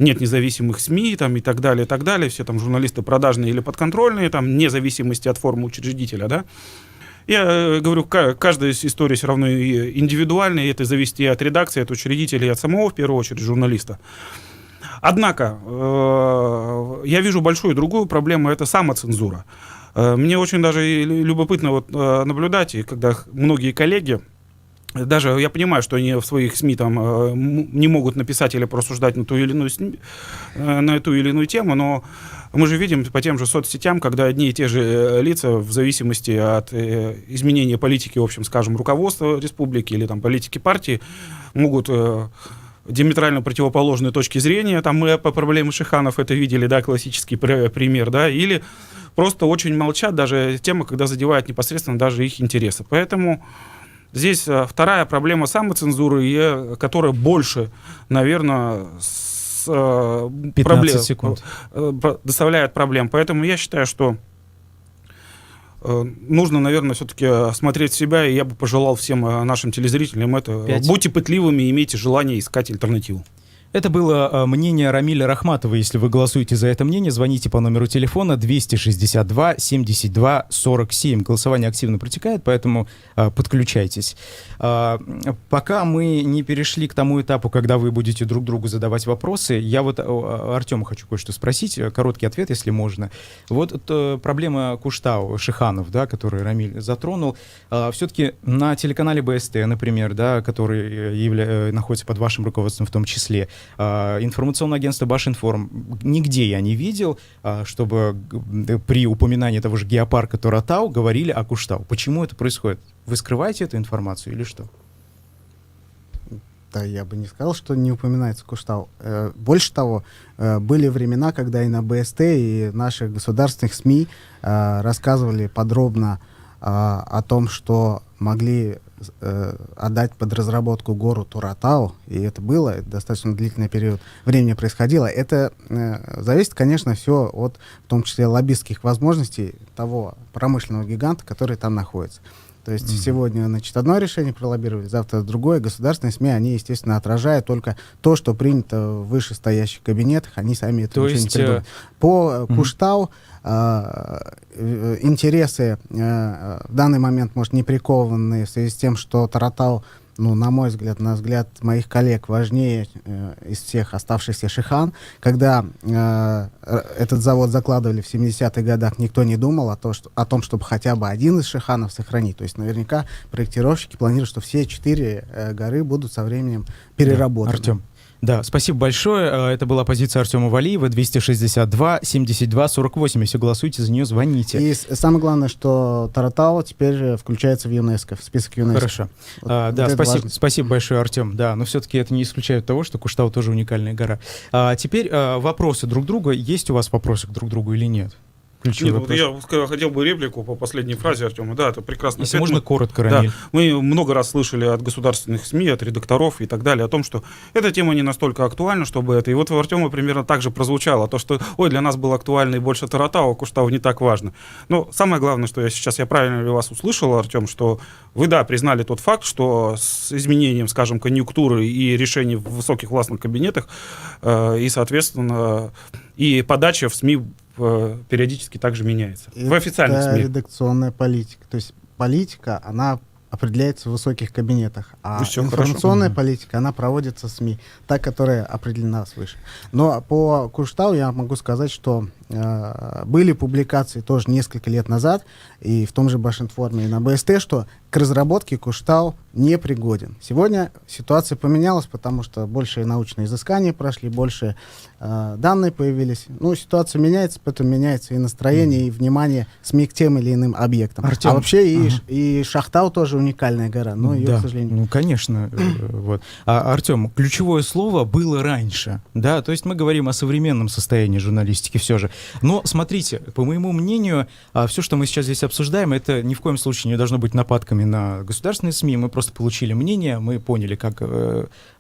N: нет независимых СМИ там, и так далее, все там журналисты продажные или подконтрольные, там, вне зависимости от формы учредителя, да. Я говорю, каждая история все равно индивидуальная, и это зависит и от редакции, от учредителя, и от самого, в первую очередь, журналиста. Однако, я вижу большую другую проблему, это самоцензура. Мне очень даже любопытно вот наблюдать, и когда многие коллеги, даже я понимаю, что они в своих СМИ там не могут написать или просуждать на ту или иную тему, но мы же видим по тем же соцсетям, когда одни и те же лица в зависимости от изменения политики, в общем, скажем, руководства республики или там политики партии могут диаметрально противоположные точки зрения. Там мы по проблеме Шиханов это видели, да, классический пример, да, или просто очень молчат даже тема, когда задевают непосредственно даже их интересы. Поэтому здесь вторая проблема самоцензуры, которая больше, наверное,
B: 15 секунд.
N: доставляет проблем. Поэтому я считаю, что нужно, наверное, все-таки смотреть в себя, и я бы пожелал всем нашим телезрителям это.
B: 5.
N: Будьте пытливыми и имейте желание искать альтернативу.
B: Это было мнение Рамиля Рахматова. Если вы голосуете за это мнение, звоните по номеру телефона 262 72 47. Голосование активно протекает, поэтому подключайтесь. Пока мы не перешли к тому этапу, когда вы будете друг другу задавать вопросы, я вот Артема хочу кое-что спросить. Короткий ответ, если можно. Вот проблема Куштау, Шиханов, да, который Рамиль затронул. Все-таки на телеканале БСТ, например, да, который находится под вашим руководством в том числе, информационное агентство Башинформ, нигде я не видел, чтобы при упоминании того же геопарка Торатау говорили о Куштау. Почему это происходит? Вы скрываете эту информацию или что?
M: Да, я бы не сказал, что не упоминается Куштау. Больше того, были времена, когда и на БСТ, и наших государственных СМИ рассказывали подробно о том, что могли отдать под разработку гору Торатау, и это было достаточно длительный период времени происходило. Это зависит, конечно, все от, в том числе, лоббистских возможностей того промышленного гиганта, который там находится. То есть сегодня, значит, одно решение пролоббировали, завтра другое. Государственные СМИ, они, естественно, отражают только то, что принято в вышестоящих кабинетах, они сами это ничего не придумают. По Куштау интересы в данный момент, может, не прикованы в связи с тем, что Торатау, ну, на мой взгляд, на взгляд моих коллег, важнее из всех оставшихся Шихан. Когда этот завод закладывали в 70-х годах, никто не думал о том, чтобы хотя бы один из Шиханов сохранить. То есть наверняка проектировщики планируют, что все 4 горы будут со временем переработаны.
B: Артем. Да, спасибо большое. Это была позиция Артема Валиева, 262 72 48. Если голосуете за нее, звоните.
M: И самое главное, что Торатау теперь включается в ЮНЕСКО, в список ЮНЕСКО.
B: Хорошо.
M: Вот,
B: да, спасибо большое, Артем. Да, но все-таки это не исключает того, что Куштау тоже уникальная гора. Теперь вопросы друг друга. Есть у вас вопросы к друг другу или нет?
N: Нет, вот я хотел бы реплику по последней фразе Артема. Да, это прекрасно.
B: Если можно, коротко, Рамиль.
N: Да, мы много раз слышали от государственных СМИ, от редакторов и так далее о том, что эта тема не настолько актуальна, чтобы это. И вот у Артема примерно так же прозвучало. То, что, для нас было актуально и больше Торатау, а Куштау не так важно. Но самое главное, что я правильно ли вас услышал, Артем, что вы, да, признали тот факт, что с изменением, скажем, конъюнктуры и решений в высоких властных кабинетах, и, соответственно, и подача в СМИ периодически также меняется. В официальных СМИ.
M: Это редакционная политика. То есть политика, она определяется в высоких кабинетах, а информационная политика, она проводится в СМИ, та, которая определена свыше. Но по Куштау я могу сказать, что были публикации тоже несколько лет назад, и в том же Башинформе, и на БСТ, что к разработке Куштау не пригоден. Сегодня ситуация поменялась, потому что больше научные изыскания прошли, больше данные появились. Ну, ситуация меняется, поэтому меняется и настроение, и внимание СМИ к тем или иным объектам.
B: Артем,
M: а вообще и Шахтау тоже уникальная гора, но ее, к сожалению...
B: Ну, конечно. Вот. Артем, ключевое слово было раньше, да, то есть мы говорим о современном состоянии журналистики все же. Но, смотрите, по моему мнению, все, что мы сейчас здесь обсуждаем, это ни в коем случае не должно быть нападками на государственные СМИ, мы просто просто получили мнение, мы поняли, как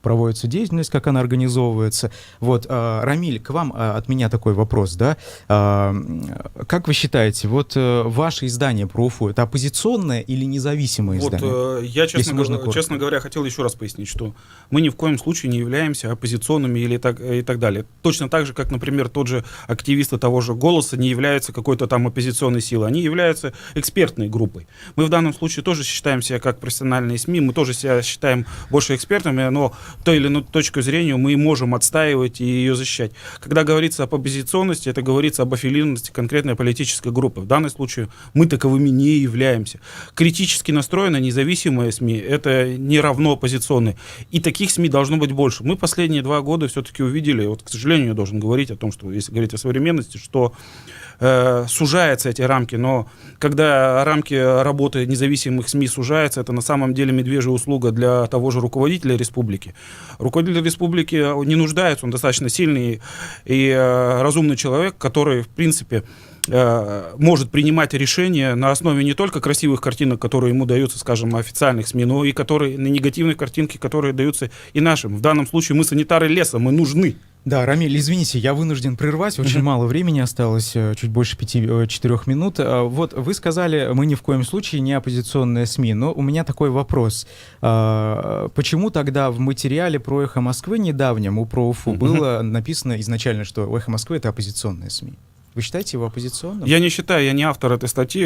B: проводится деятельность, как она организовывается. Вот, Рамиль, к вам от меня такой вопрос, да? Как вы считаете, вот ваше издание про Уфу, это оппозиционное или независимое издание?
N: Я, честно говоря, хотел еще раз пояснить, что мы ни в коем случае не являемся оппозиционными и так далее. Точно так же, как, например, тот же активисты того же «Голоса» не являются какой-то там оппозиционной силой, они являются экспертной группой. Мы в данном случае тоже считаем себя как профессиональные СМИ, мы тоже себя считаем больше экспертами, но той или иной точку зрения мы можем отстаивать и ее защищать. Когда говорится об оппозиционности, это говорится об аффилированности конкретной политической группы. В данном случае мы таковыми не являемся. Критически настроенные независимые СМИ — это не равно оппозиционные. И таких СМИ должно быть больше. Мы последние 2 года все-таки увидели, вот, к сожалению, я должен говорить о том, что, если говорить о современности, что сужаются эти рамки, но когда рамки работы независимых СМИ сужаются, это на самом деле медвежья услуга для того же руководителя республики. Руководитель республики не нуждается, он достаточно сильный и разумный человек, который, в принципе, может принимать решения на основе не только красивых картинок, которые ему даются, скажем, официальных СМИ, но и на негативные картинки, которые даются и нашим. В данном случае мы санитары леса, мы нужны.
B: Да, Рамиль, извините, я вынужден прервать, очень мало времени осталось, чуть больше 4 минут. Вот вы сказали, мы ни в коем случае не оппозиционные СМИ, но у меня такой вопрос. Почему тогда в материале про «Эхо Москвы» недавнем, про Уфу, было написано изначально, что «Эхо Москвы» — это оппозиционные СМИ? Вы считаете его оппозиционным?
N: Я не считаю, я не автор этой статьи.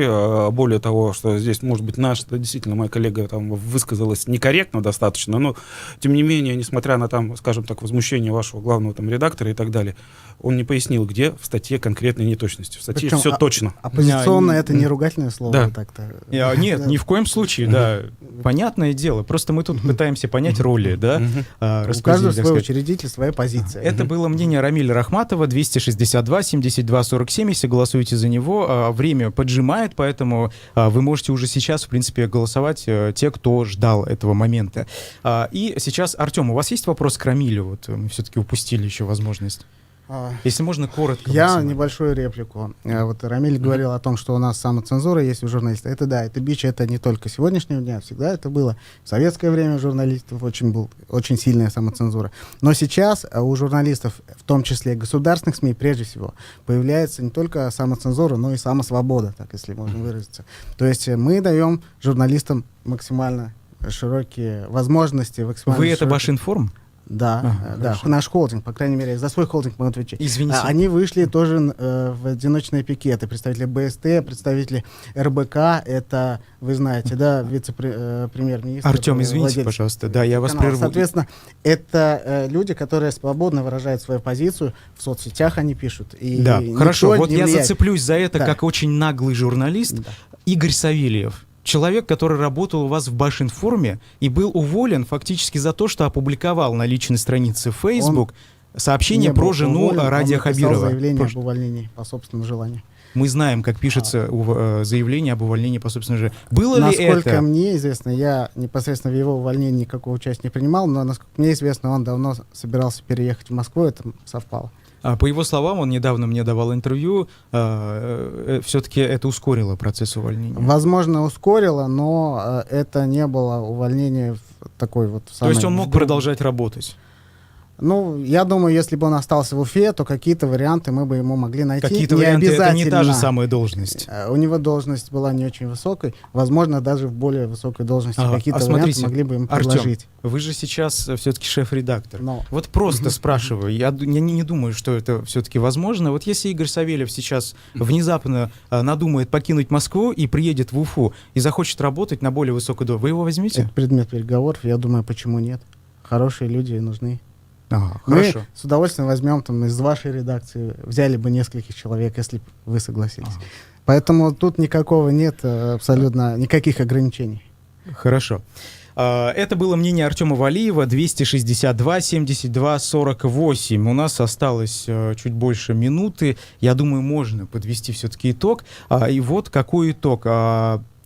N: Более того, что здесь, может быть, действительно, моя коллега там высказалась некорректно достаточно, но, тем не менее, несмотря на, там, скажем так, возмущение вашего главного там редактора и так далее, он не пояснил, где в статье конкретные неточности. В статье
M: причем
N: все точно.
M: Оппозиционно — это не ругательное слово?
N: Да.
M: Так-то.
B: Нет, ни в коем случае, да. Понятное дело. Просто мы тут пытаемся понять роли, да?
M: У каждого свой учредитель, своя позиция.
B: Это было мнение Рамиля Рахматова, 262-72-47. Если голосуете за него, время поджимает, поэтому вы можете уже сейчас, в принципе, голосовать те, кто ждал этого момента. И сейчас, Артем, у вас есть вопрос к Рамилю? Вот мы все-таки упустили еще возможность. Если можно, коротко.
M: Я небольшую реплику. Вот Рамиль говорил о том, что у нас самоцензура есть у журналистов. Это да, это бич, это не только сегодняшнего дня, всегда это было. В советское время у журналистов очень сильная самоцензура. Но сейчас у журналистов, в том числе государственных СМИ, прежде всего, появляется не только самоцензура, но и самосвобода, так если можно выразиться. То есть мы даем журналистам максимально широкие возможности.
B: Вы это Башинформ?
M: Да, да, наш холдинг, по крайней мере, за свой холдинг мы отвечаем.
B: Извините.
M: Они вышли тоже в одиночные пикеты. Представители БСТ, представители РБК, это, вы знаете, да, вице-премьер-министр.
B: Артем, извините, пожалуйста, да, я вас прерву.
M: Соответственно, это люди, которые свободно выражают свою позицию, в соцсетях они пишут. И
B: да, хорошо, вот я зацеплюсь за это,
M: да,
B: как очень наглый журналист, да. Игорь Савельев. Человек, который работал у вас в Башинформе и был уволен фактически за то, что опубликовал на личной странице в Facebook сообщение про жену Радия Хабирова.
M: Он заявление об увольнении по собственному желанию.
B: Мы знаем, как пишется заявление об увольнении по собственному желанию. Было ли это?
M: Насколько мне известно, я непосредственно в его увольнении никакого участия не принимал, но, насколько мне известно, он давно собирался переехать в Москву, это совпало.
B: По его словам, он недавно мне давал интервью, все-таки это ускорило процесс увольнения.
M: Возможно, ускорило, но это не было увольнение такой вот...
B: То есть он мог продолжать работать?
M: Ну, я думаю, если бы он остался в Уфе, то какие-то варианты мы бы ему могли найти.
B: Какие-то варианты, это не та же самая должность.
M: У него должность была не очень высокой. Возможно, даже в более высокой должности какие-то варианты могли бы ему предложить.
B: Артем, вы же сейчас все-таки шеф-редактор. Вот просто спрашиваю, я не думаю, что это все-таки возможно. Вот если Игорь Савельев сейчас внезапно надумает покинуть Москву и приедет в Уфу и захочет работать на более высокой должности, вы его возьмете?
M: Это предмет переговоров. Я думаю, почему нет. Хорошие люди нужны.
B: Хорошо.
M: Мы с удовольствием возьмем там из вашей редакции, взяли бы нескольких человек, если вы согласились. Поэтому тут никакого нет, абсолютно никаких ограничений.
B: Хорошо. Это было мнение Артема Валиева, 262-72-48. У нас осталось чуть больше минуты. Я думаю, можно подвести все-таки итог. И вот какой итог.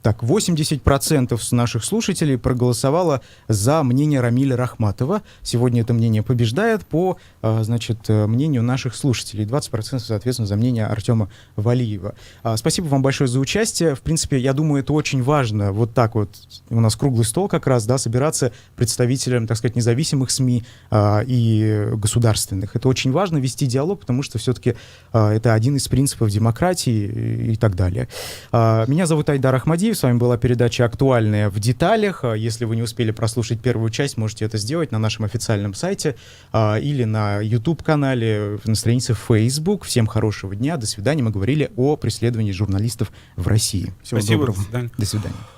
B: Так, 80% наших слушателей проголосовало за мнение Рамиля Рахматова. Сегодня это мнение побеждает по, мнению наших слушателей. 20%, соответственно, за мнение Артема Валиева. Спасибо вам большое за участие. В принципе, я думаю, это очень важно. Вот так вот у нас круглый стол как раз, да, собираться представителям, так сказать, независимых СМИ и государственных. Это очень важно, вести диалог, потому что все-таки это один из принципов демократии и так далее. Меня зовут Айдар Ахмадиев. С вами была передача «Актуальная в деталях». Если вы не успели прослушать первую часть, можете это сделать на нашем официальном сайте или на YouTube-канале, на странице в Facebook. Всем хорошего дня, до свидания. Мы говорили о преследовании журналистов в России. Всего доброго.
N: До свидания.
B: До свидания.